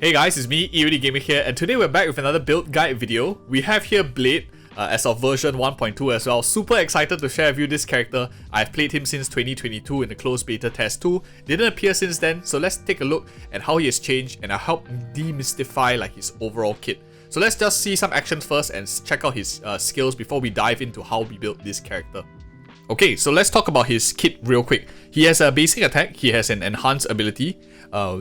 Hey guys, it's me, EODGamer here, and today we're back with another build guide video. We have here Blade, as of version 1.2 as well. Super excited to share with you this character. I've played him since 2022 in the closed beta test 2. Didn't appear since then, so let's take a look at how he has changed and I'll help demystify like his overall kit. So let's just see some actions first and check out his skills before we dive into how we built this character. Okay, so let's talk about his kit real quick. He has a basic attack, he has an enhanced ability.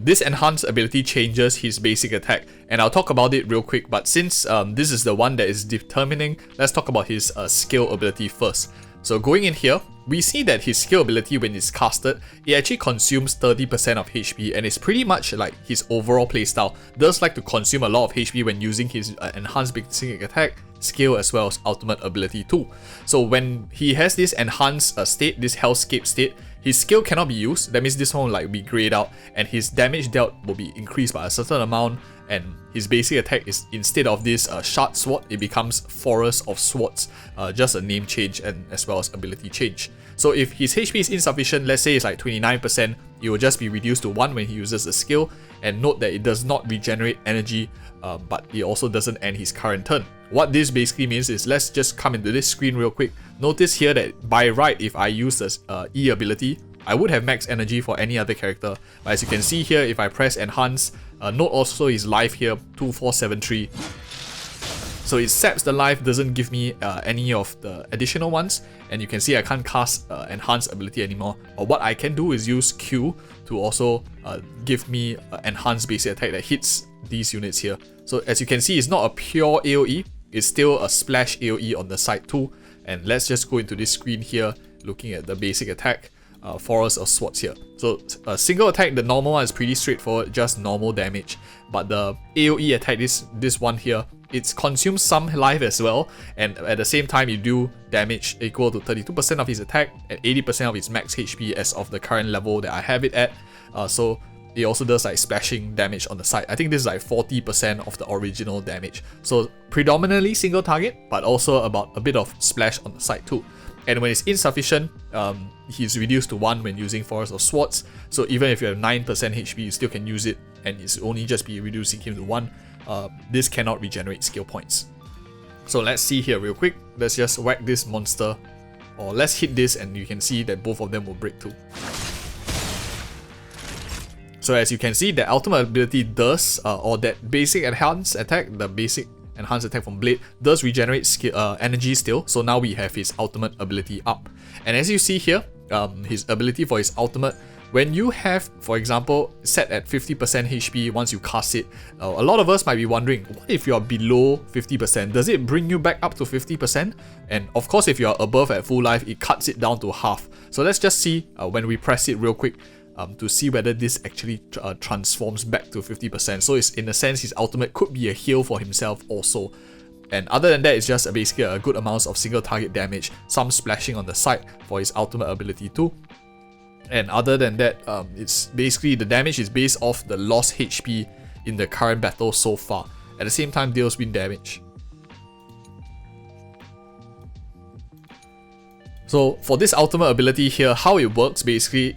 This enhanced ability changes his basic attack, and I'll talk about it real quick, but since this is the one that is determining, let's talk about his skill ability first. So going in here, we see that his skill ability when it's casted, it actually consumes 30% of HP and it's pretty much like his overall playstyle. Does like to consume a lot of HP when using his enhanced basic attack, skill as well as ultimate ability too. So when he has this enhanced state, this hellscape state, his skill cannot be used. That means this one will like be grayed out and his damage dealt will be increased by a certain amount, and his basic attack is, instead of this shard sword, it becomes forest of swords, just a name change and as well as ability change. So if his HP is insufficient, let's say it's like 29%, it will just be reduced to 1 when he uses the skill, and note that it does not regenerate energy, but it also doesn't end his current turn. What this basically means is, let's just come into this screen real quick. Notice here that by right, if I use this E ability, I would have max energy for any other character. But as you can see here, if I press enhance, note also his life here, 2473. So it saps the life, doesn't give me any of the additional ones, and you can see I can't cast enhanced ability anymore. But what I can do is use Q to also give me enhanced basic attack that hits these units here. So as you can see, it's not a pure AoE, it's still a splash AoE on the side too. And let's just go into this screen here, looking at the basic attack, forest of swords here. So a single attack, the normal one is pretty straightforward, just normal damage. But the AoE attack, this one here, it consumes some life as well, and at the same time you do damage equal to 32% of his attack and 80% of his max HP as of the current level that I have it at. So it also does like splashing damage on the side. I think this is like 40% of the original damage. So predominantly single target, but also about a bit of splash on the side too. And when it's insufficient, he's reduced to 1 when using Forest of Swords. So even if you have 9% HP, you still can use it, and it's only just be reducing him to 1. This cannot regenerate skill points. So let's see here real quick. Let's just whack this monster, or let's hit this, and you can see that both of them will break too. So as you can see, the ultimate ability does, or that basic enhanced attack, the basic enhanced attack from Blade, does regenerate skill, energy still. So now we have his ultimate ability up. And as you see here, his ability for his ultimate, when you have, for example, set at 50% HP once you cast it, a lot of us might be wondering, what if you are below 50%? Does it bring you back up to 50%? And of course, if you are above at full life, it cuts it down to half. So let's just see when we press it real quick, to see whether this actually transforms back to 50%. So it's, in a sense, his ultimate could be a heal for himself also. And other than that, it's just basically a good amount of single target damage, some splashing on the side for his ultimate ability too. And other than that, it's basically the damage is based off the lost HP in the current battle so far. At the same time, deals wind damage. So for this ultimate ability here, how it works basically,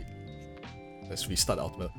let's restart the ultimate.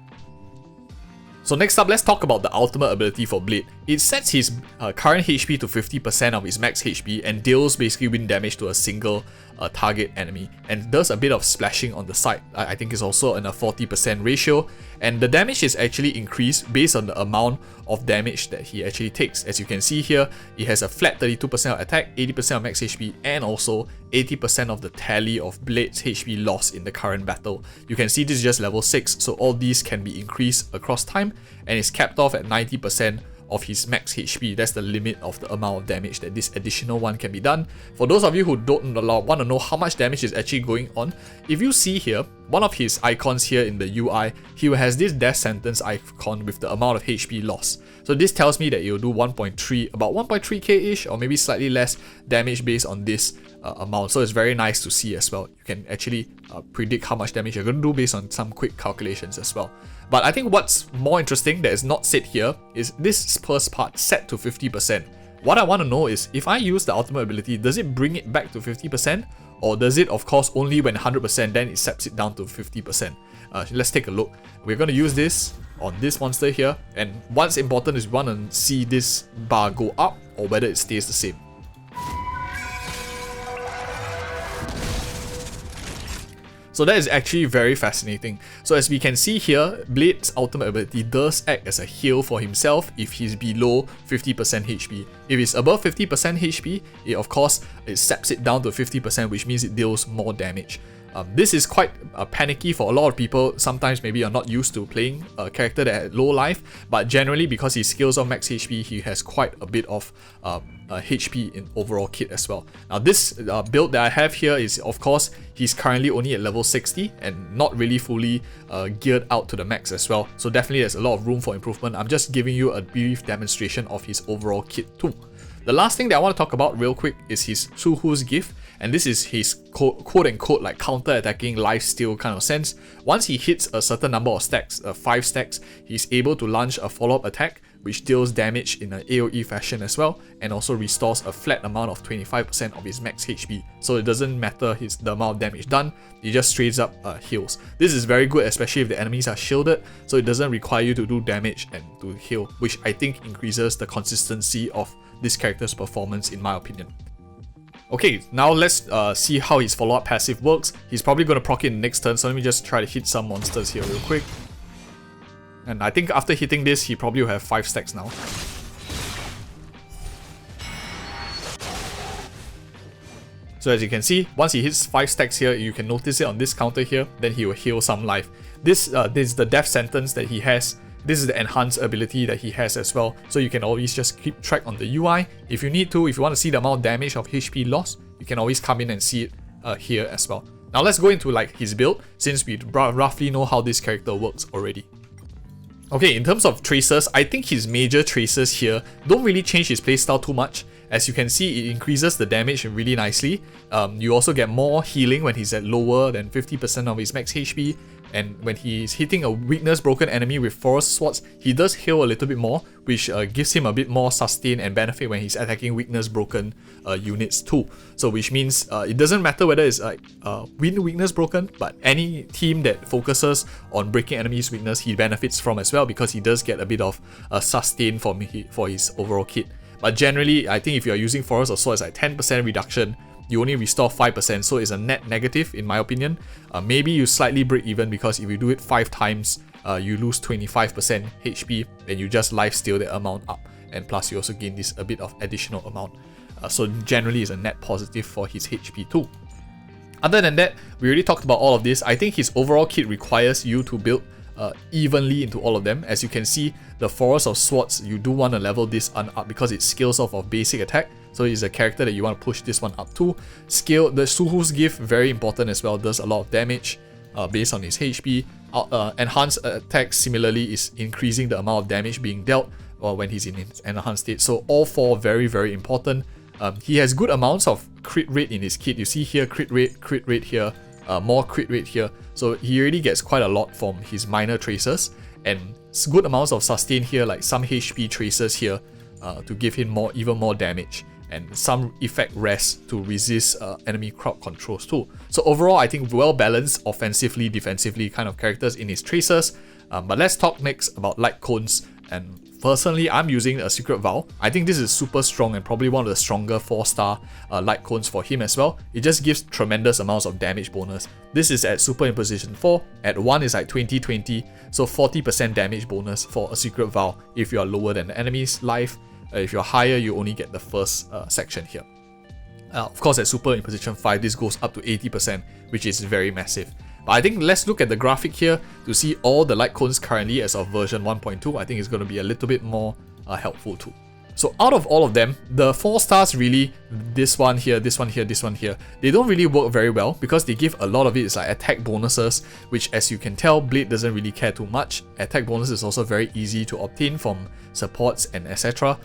So next up, let's talk about the ultimate ability for Blade. It sets his current HP to 50% of his max HP and deals basically wind damage to a single target enemy, and does a bit of splashing on the side. I think it's also in a 40% ratio, and the damage is actually increased based on the amount of damage that he actually takes. As you can see here, it has a flat 32% of attack, 80% of max HP, and also 80% of the tally of Blade's HP lost in the current battle. You can see this is just level 6, so all these can be increased across time, and it's capped off at 90% of his max HP. That's the limit of the amount of damage that this additional one can be done. For those of you who don't want to know how much damage is actually going on, if you see here, one of his icons here in the UI, he has this death sentence icon with the amount of HP loss. So this tells me that it will do 1.3, about 1.3k-ish, or maybe slightly less damage based on this amount. So it's very nice to see as well. You can actually predict how much damage you're going to do based on some quick calculations as well. But I think what's more interesting that is not said here is this first part set to 50%. What I want to know is, if I use the ultimate ability, does it bring it back to 50%? Or does it, of course, only when 100%, then it steps it down to 50%? Let's take a look. We're going to use this on this monster here, and what's important is we want to see this bar go up or whether it stays the same. So that is actually very fascinating. So as we can see here, Blade's ultimate ability does act as a heal for himself if he's below 50% HP. If it's above 50% HP, it steps it down to 50%, which means it deals more damage. This is quite panicky for a lot of people. Sometimes maybe you're not used to playing a character that had low life, but generally because he scales on max HP, he has quite a bit of HP in overall kit as well. Now this build that I have here is, of course, he's currently only at level 60 and not really fully geared out to the max as well. So definitely there's a lot of room for improvement. I'm just giving you a brief demonstration of his overall kit too. The last thing that I want to talk about real quick is his Suhu's gift, and this is his quote-unquote like counter-attacking lifesteal kind of sense. Once he hits a certain number of stacks, 5 stacks, he's able to launch a follow-up attack which deals damage in an AoE fashion as well, and also restores a flat amount of 25% of his max HP. So it doesn't matter the amount of damage done, it just straight up heals. This is very good, especially if the enemies are shielded, so it doesn't require you to do damage and to heal, which I think increases the consistency of this character's performance in my opinion. Okay, now let's see how his follow-up passive works. He's probably going to proc it in the next turn, so let me just try to hit some monsters here real quick. And I think after hitting this, he probably will have 5 stacks now. So as you can see, once he hits 5 stacks here, you can notice it on this counter here, then he will heal some life. This is the death sentence that he has. This is the enhanced ability that he has as well, so you can always just keep track on the UI. If you need to, if you want to see the amount of damage of HP loss, you can always come in and see it here as well. Now let's go into like his build, since we roughly know how this character works already. Okay, in terms of tracers, I think his major tracers here don't really change his playstyle too much. As you can see, it increases the damage really nicely. You also get more healing when he's at lower than 50% of his max HP. And when he's hitting a weakness broken enemy with forest swords, he does heal a little bit more, which gives him a bit more sustain and benefit when he's attacking weakness broken units too. So which means it doesn't matter whether it's like weakness broken, but any team that focuses on breaking enemies' weakness, he benefits from as well, because he does get a bit of sustain for his overall kit. But generally, I think if you're using forest or sword, it's like 10% reduction. You only restore 5%, so it's a net negative in my opinion. Maybe you slightly break even, because if you do it 5 times, you lose 25% HP and you just lifesteal that amount up, and plus you also gain this a bit of additional amount. So generally it's a net positive for his HP too. Other than that, we already talked about all of this. I think his overall kit requires you to build evenly into all of them. As you can see, the Forest of Swords, you do want to level this up because it scales off of basic attack. So he's a character that you want to push this one up to. Scale, the Suhu's gift, very important as well, does a lot of damage based on his HP. Enhanced attack similarly is increasing the amount of damage being dealt when he's in his enhanced state. So all 4 very, very important. He has good amounts of crit rate in his kit. You see here, crit rate here, more crit rate here. So he already gets quite a lot from his minor tracers, and good amounts of sustain here, like some HP tracers here to give him even more damage, and some effect rest to resist enemy crowd controls too. So overall, I think well balanced offensively, defensively kind of characters in his tracers. But let's talk next about Lightcones. And personally, I'm using a Secret Vow. I think this is super strong and probably one of the stronger 4-star Lightcones for him as well. It just gives tremendous amounts of damage bonus. This is at Super in position 4. At 1 is like 20-20, so 40% damage bonus for a Secret Vow if you are lower than the enemy's life. If you're higher, you only get the first section here. Of course, at Super in position 5, this goes up to 80%, which is very massive. But I think let's look at the graphic here to see all the Lightcones currently as of version 1.2. I think it's going to be a little bit more helpful too. So out of all of them, the 4 stars really, this one here, this one here, this one here, they don't really work very well because they give a lot of it is like attack bonuses, which as you can tell, Blade doesn't really care too much. Attack bonus is also very easy to obtain from supports and etc.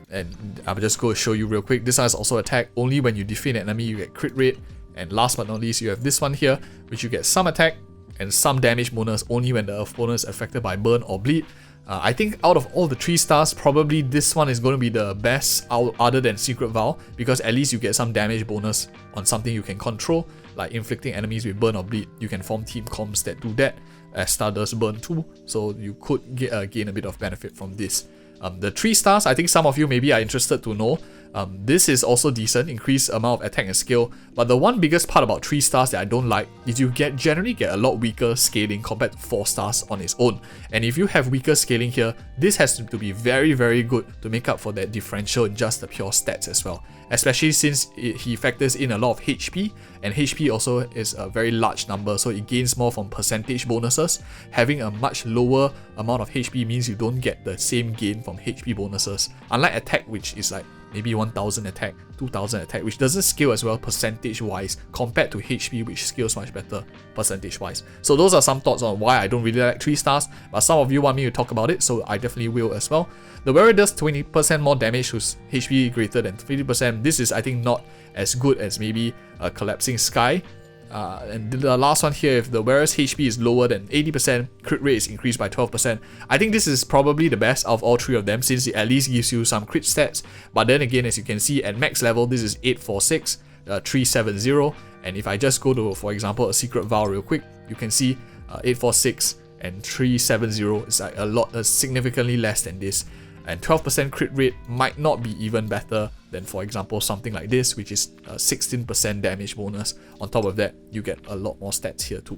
And I'll just go show you real quick. This one is also attack. Only when you defeat an enemy, you get crit rate. And last but not least, you have this one here, which you get some attack and some damage bonus only when the opponent is affected by burn or bleed. I think out of all the 3 stars, probably this one is going to be the best other than Secret Vow, because at least you get some damage bonus on something you can control, like inflicting enemies with burn or bleed. You can form team comps that do that, as Star does burn too, so you could gain a bit of benefit from this. The 3 stars, I think some of you maybe are interested to know. This is also decent, increased amount of attack and skill, but the one biggest part about 3 stars that I don't like is you generally get a lot weaker scaling compared to 4 stars on its own. And if you have weaker scaling here, this has to be very, very good to make up for that differential in just the pure stats as well. Especially since he factors in a lot of HP, and HP also is a very large number, so it gains more from percentage bonuses. Having a much lower amount of HP means you don't get the same gain from HP bonuses. Unlike attack, which is like maybe 1000 attack, 2000 attack, which doesn't scale as well percentage wise compared to HP, which scales much better percentage wise. So those are some thoughts on why I don't really like 3 stars, but some of you want me to talk about it, so I definitely will as well. The wearer does 20% more damage to HP greater than 50%. This is, I think, not as good as maybe a Collapsing Sky. And the last one here, if the wearer's HP is lower than 80%, crit rate is increased by 12%. I think this is probably the best of all 3 of them, since it at least gives you some crit stats. But then again, as you can see, at max level, this is 846, 370. And if I just go to, for example, a Secret Vow real quick, you can see 846 and 370 is like significantly less than this. And 12% crit rate might not be even better than, for example, something like this, which is a 16% damage bonus. On top of that, you get a lot more stats here too.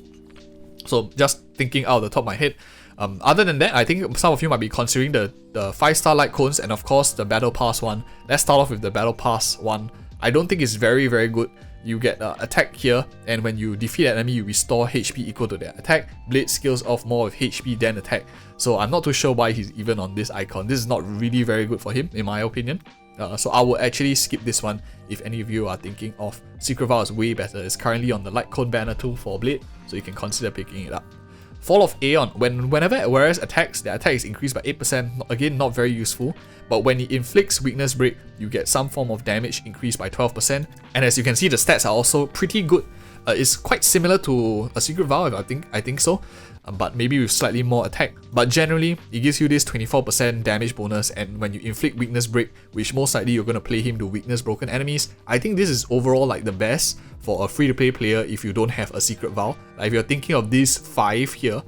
So just thinking out of the top of my head, other than that, I think some of you might be considering the 5-star Lightcones and of course the Battle Pass one. Let's start off with the Battle Pass one. I don't think it's very, very good. You get attack here, and when you defeat an enemy, you restore HP equal to their attack. Blade scales off more of HP than attack, so I'm not too sure why he's even on this icon. This is not really very good for him, in my opinion. So I will actually skip this one if any of you are thinking of Secret Vow is way better. It's currently on the Lightcone banner too for Blade, so you can consider picking it up. Fall of Aeon. Whenever a wearer attacks, their attack is increased by 8%. Again, not very useful. But when it inflicts Weakness Break, you get some form of damage increased by 12%. And as you can see, the stats are also pretty good. It's quite similar to a Secret Vow, I think so. But maybe with slightly more attack. But generally, it gives you this 24% damage bonus, and when you inflict Weakness Break, which most likely you're going to play him to weakness broken enemies, I think this is overall like the best for a free-to-play player if you don't have a Secret Vow. Like if you're thinking of these 5 here,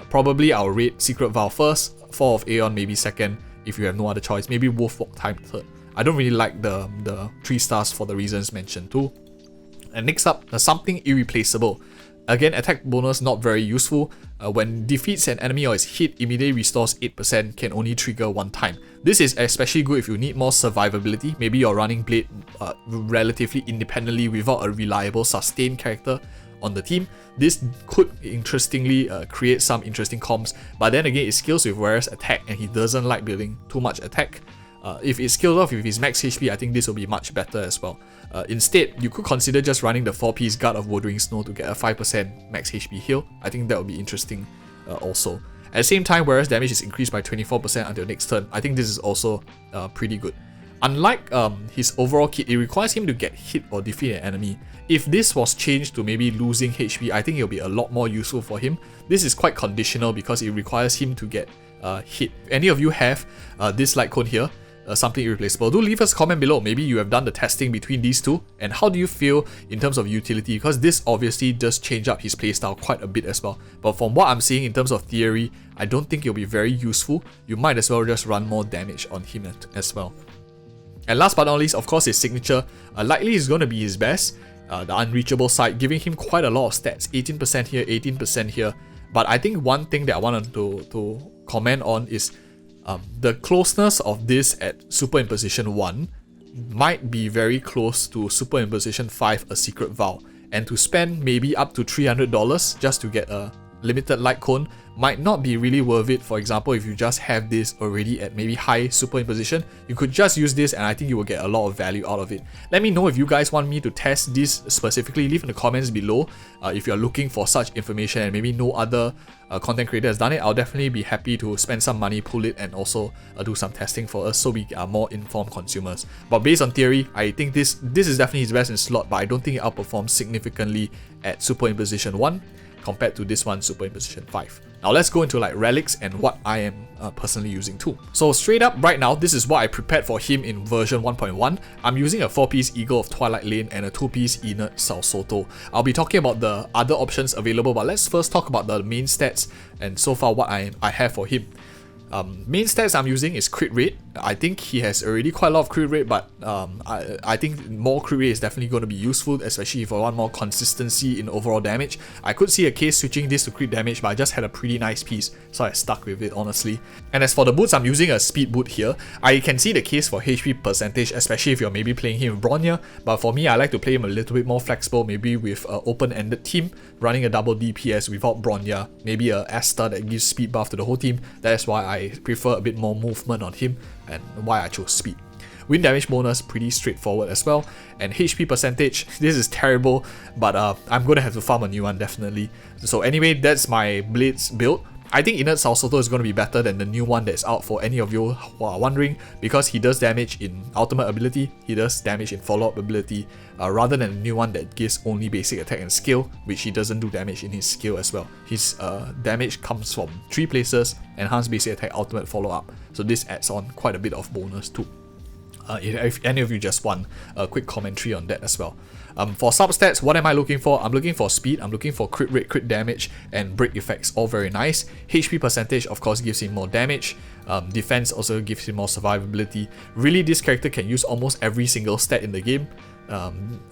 probably I'll rate Secret Vow first, Fall of Aeon maybe second, if you have no other choice, maybe Wolfwalk Time third. I don't really like the 3 stars for the reasons mentioned too. And next up, something irreplaceable. Again, attack bonus not very useful. When defeats an enemy or is hit, immediately restores 8%, can only trigger 1 time. This is especially good if you need more survivability. Maybe you're running Blade relatively independently without a reliable sustain character on the team. This could interestingly create some interesting comps, but then again it scales with wearer's attack and he doesn't like building too much attack. If it scales off with his max HP, I think this will be much better as well. Instead, you could consider just running the 4-piece Guard of Wuthering Snow to get a 5% max HP heal. I think that would be interesting also. At the same time, whereas damage is increased by 24% until next turn, I think this is also pretty good. Unlike his overall kit, it requires him to get hit or defeat an enemy. If this was changed to maybe losing HP, I think it'll be a lot more useful for him. This is quite conditional because it requires him to get hit. If any of you have this Lightcone here, something irreplaceable, do leave us a comment below. Maybe you have done the testing between these two, and how do you feel in terms of utility, because this obviously does change up his playstyle quite a bit as well. But from what I'm seeing in terms of theory, I don't think it'll be very useful. You might as well just run more damage on him as well. And last but not least, of course, his signature. Likely is going to be his best, the Unreachable Sight, giving him quite a lot of stats, 18% here, 18% here. But I think one thing that I wanted to comment on is the closeness of this at Superimposition 1 might be very close to Superimposition 5, a Secret Vow. And to spend maybe up to $300 just to get a limited Lightcone might not be really worth it. For example, if you just have this already at maybe high Superimposition, you could just use this and I think you will get a lot of value out of it. Let me know if you guys want me to test this specifically. Leave in the comments below if you're looking for such information and maybe no other content creator has done it. I'll definitely be happy to spend some money, pull it, and also do some testing for us so we are more informed consumers. But based on theory, I think this is definitely his best in slot, but I don't think it outperforms significantly at Superimposition 1. compared to this one super imposition 5. Now let's go into like relics and what I am personally using too. So straight up right now, this is what I prepared for him in version 1.1. I'm using a 4-piece Eagle of Twilight Lane and a 2-piece Inert Salsoto. I'll be talking about the other options available, but let's first talk about the main stats and so far what I have for him. Main stats I'm using is crit rate. I think he has already quite a lot of crit rate, but I think more crit rate is definitely going to be useful, especially if I want more consistency in overall damage. I could see a case switching this to crit damage, but I just had a pretty nice piece, so I stuck with it honestly. And as for the boots, I'm using a speed boot here. I can see the case for HP percentage, especially if you're maybe playing him with Bronya, but for me I like to play him a little bit more flexible, maybe with an open-ended team, running a double DPS without Bronya, maybe a Asta that gives speed buff to the whole team. That is why I prefer a bit more movement on him and why I chose speed. Wind damage bonus, pretty straightforward as well. And HP percentage, this is terrible, but I'm gonna have to farm a new one definitely. So anyway, that's my Blades build. I think Inert Salsoto is going to be better than the new one that's out for any of you who are wondering, because he does damage in ultimate ability, he does damage in follow-up ability, rather than the new one that gives only basic attack and skill, which he doesn't do damage in his skill as well. His damage comes from 3 places, enhanced basic attack, ultimate follow-up, so this adds on quite a bit of bonus too. If any of you just want a quick commentary on that as well. For substats, what am I looking for? I'm looking for speed, I'm looking for crit rate, crit damage, and break effects, all very nice. HP percentage, of course, gives him more damage. Defense also gives him more survivability. Really, this character can use almost every single stat in the game,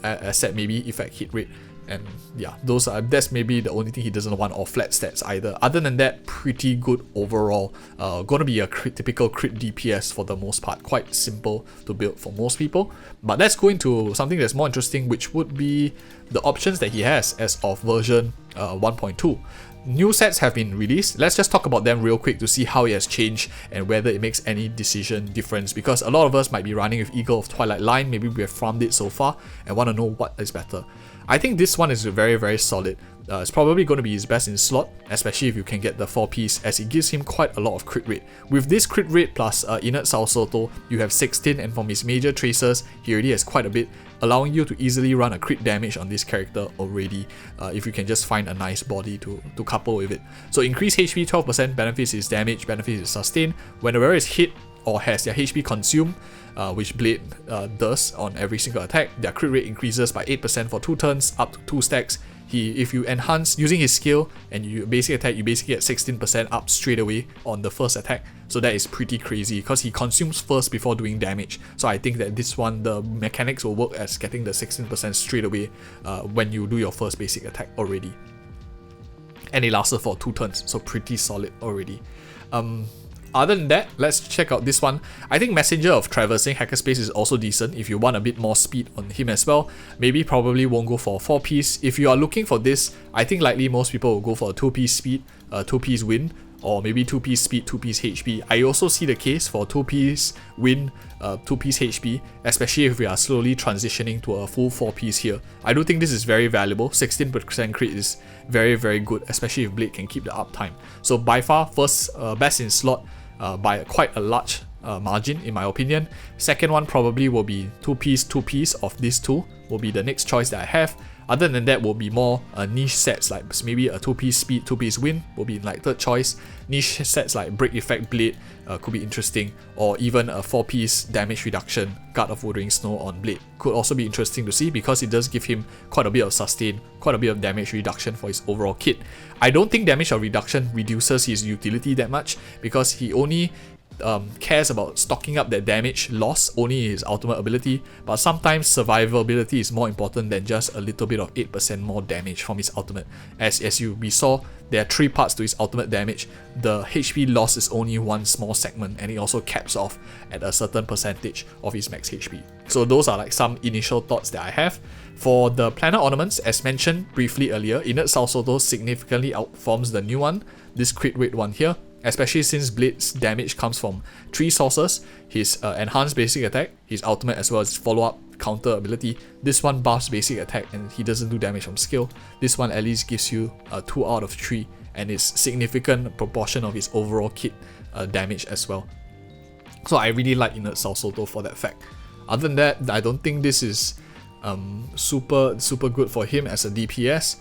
except maybe effect hit rate. And yeah, that's maybe the only thing he doesn't want, or flat stats either. Other than that, pretty good overall. Gonna be a typical crit DPS for the most part. Quite simple to build for most people. But let's go into something that's more interesting, which would be the options that he has as of version 1.2. New sets have been released. Let's just talk about them real quick to see how it has changed and whether it makes any decision difference, because a lot of us might be running with Eagle of Twilight line, maybe we have farmed it so far and want to know what is better. I think this one is very, very solid. It's probably going to be his best in slot, especially if you can get the 4-piece, as it gives him quite a lot of crit rate. With this crit rate plus Inert Salsoto, you have 16, and from his major tracers, he already has quite a bit, allowing you to easily run a crit damage on this character already, if you can just find a nice body to couple with it. So increased HP 12% benefits his damage, benefits his sustain. Whenever it's hit or has their HP consumed, which Blade does on every single attack, their crit rate increases by 8% for 2 turns, up to 2 stacks. If you enhance using his skill and you basic attack, you basically get 16% up straight away on the first attack. So that is pretty crazy because he consumes first before doing damage. So I think that this one, the mechanics will work as getting the 16% straight away when you do your first basic attack already. And it lasted for 2 turns, so pretty solid already. Other than that, let's check out this one. I think Messenger of Traversing Hackerspace is also decent if you want a bit more speed on him as well. Maybe probably won't go for a 4-piece. If you are looking for this, I think likely most people will go for a 2-piece speed, 2-piece wind, or maybe 2-piece speed, 2-piece HP. I also see the case for 2-piece wind, 2-piece HP, especially if we are slowly transitioning to a full 4-piece here. I do think this is very valuable. 16% crit is very, very good, especially if Blade can keep the uptime. So by far, first best in slot, by quite a large margin in my opinion. Second one probably will be 2-piece of these two will be the next choice that I have. Other than that will be more niche sets like maybe a 2-piece speed, 2-piece wind will be like third choice. Niche sets like break effect blade could be interesting, or even a 4-piece damage reduction Guard of Wuthering Snow on blade could also be interesting to see, because it does give him quite a bit of sustain, quite a bit of damage reduction for his overall kit. I don't think damage reduction reduces his utility that much, because he only cares about stocking up that damage loss only in his ultimate ability, but sometimes survivability is more important than just a little bit of 8% more damage from his ultimate. As we saw, there are 3 parts to his ultimate damage. The HP loss is only one small segment, and it also caps off at a certain percentage of his max HP. So those are like some initial thoughts that I have. For the planar ornaments, as mentioned briefly earlier, Inert Salsoto significantly outperforms the new one, this crit rate one here, especially since Blade's damage comes from 3 sources: his enhanced basic attack, his ultimate, as well as follow-up counter ability. This one buffs basic attack and he doesn't do damage from skill. This one at least gives you 2 out of 3, and it's significant proportion of his overall kit damage as well. So I really like Inert Salsoto for that fact. Other than that, I don't think this is super good for him as a DPS.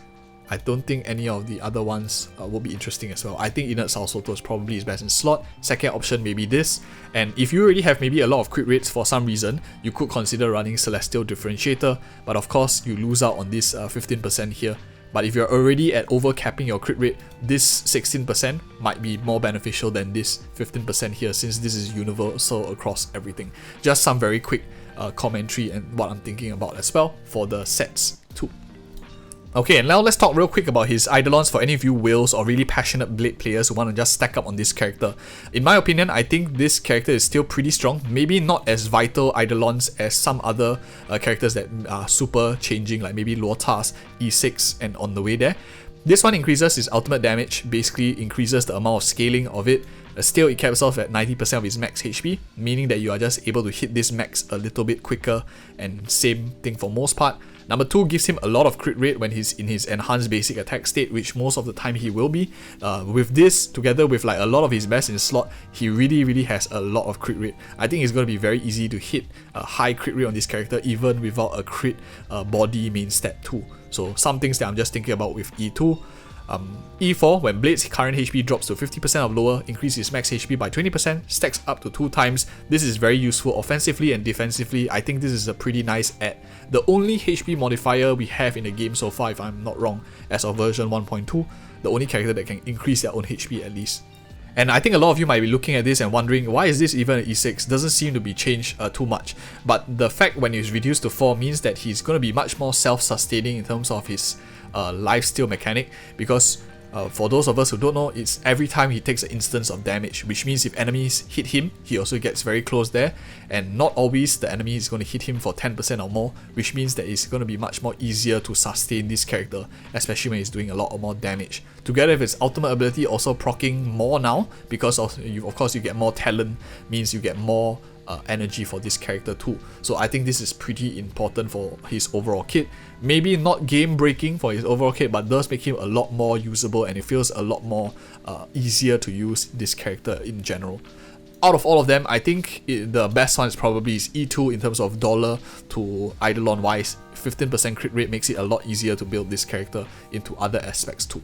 I don't think any of the other ones will be interesting as well. I think Inert Salsoto is probably his best in slot. Second option maybe this, and if you already have maybe a lot of crit rates for some reason, you could consider running Celestial Differentiator, but of course you lose out on this 15% here. But if you're already at overcapping your crit rate, this 16% might be more beneficial than this 15% here, since this is universal across everything. Just some very quick commentary and what I'm thinking about as well for the sets too. Okay, and now let's talk real quick about his Eidolons for any of you whales or really passionate Blade players who want to just stack up on this character. In my opinion, I think this character is still pretty strong. Maybe not as vital Eidolons as some other characters that are super changing, like maybe Luota's E6 and on the way there. This one increases his ultimate damage, basically increases the amount of scaling of it. Still, it caps off at 90% of his max HP, meaning that you are just able to hit this max a little bit quicker, and same thing for most part. Number 2 gives him a lot of crit rate when he's in his enhanced basic attack state, which most of the time he will be. With this, together with like a lot of his best in slot, he really has a lot of crit rate. I think it's going to be very easy to hit a high crit rate on this character even without a crit body main stat too. So some things that I'm just thinking about with E2. E4, when Blade's current HP drops to 50% or lower, increase his max HP by 20%, stacks up to 2 times. This is very useful offensively and defensively. I think this is a pretty nice add. The only HP modifier we have in the game so far, if I'm not wrong, as of version 1.2, the only character that can increase their own HP at least. And I think a lot of you might be looking at this and wondering, why is this even an E6? Doesn't seem to be changed too much. But the fact when it's reduced to 4 means that he's going to be much more self-sustaining in terms of his lifesteal mechanic, because for those of us who don't know, it's every time he takes an instance of damage, which means if enemies hit him, he also gets very close there, and not always the enemy is going to hit him for 10% or more, which means that it's going to be much more easier to sustain this character, especially when he's doing a lot more damage. Together with his ultimate ability also proccing more now, because of course you get more talent, means you get more energy for this character too. So I think this is pretty important for his overall kit. Maybe not game breaking for his overall kit, but does make him a lot more usable, and it feels a lot more easier to use this character in general. Out of all of them, I think the best one is probably his E2 in terms of dollar to Eidolon wise. 15% crit rate makes it a lot easier to build this character into other aspects too.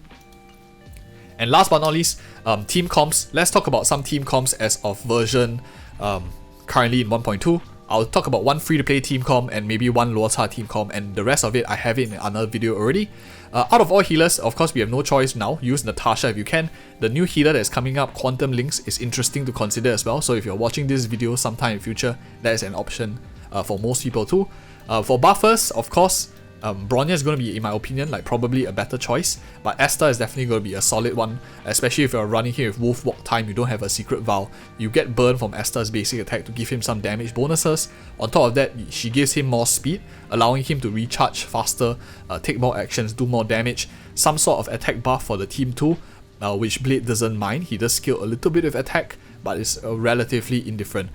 And last but not least, team comps. Let's talk about some team comps as of version currently in 1.2. I'll talk about one free-to-play team comp and maybe one Luota team comp, and the rest of it I have it in another video already. Out of all healers, of course we have no choice now. Use Natasha if you can. The new healer that's coming up, Quantum Links, is interesting to consider as well. So if you're watching this video sometime in future, that is an option for most people too. For buffers, of course, Bronya is going to be, in my opinion, like probably a better choice, but Esther is definitely going to be a solid one, especially if you're running here with Wolf Walk time, you don't have a secret Vow. You get burn from Esther's basic attack to give him some damage bonuses. On top of that, she gives him more speed, allowing him to recharge faster, take more actions, do more damage, some sort of attack buff for the team too, which Blade doesn't mind. He does skill a little bit of attack, but it's relatively indifferent.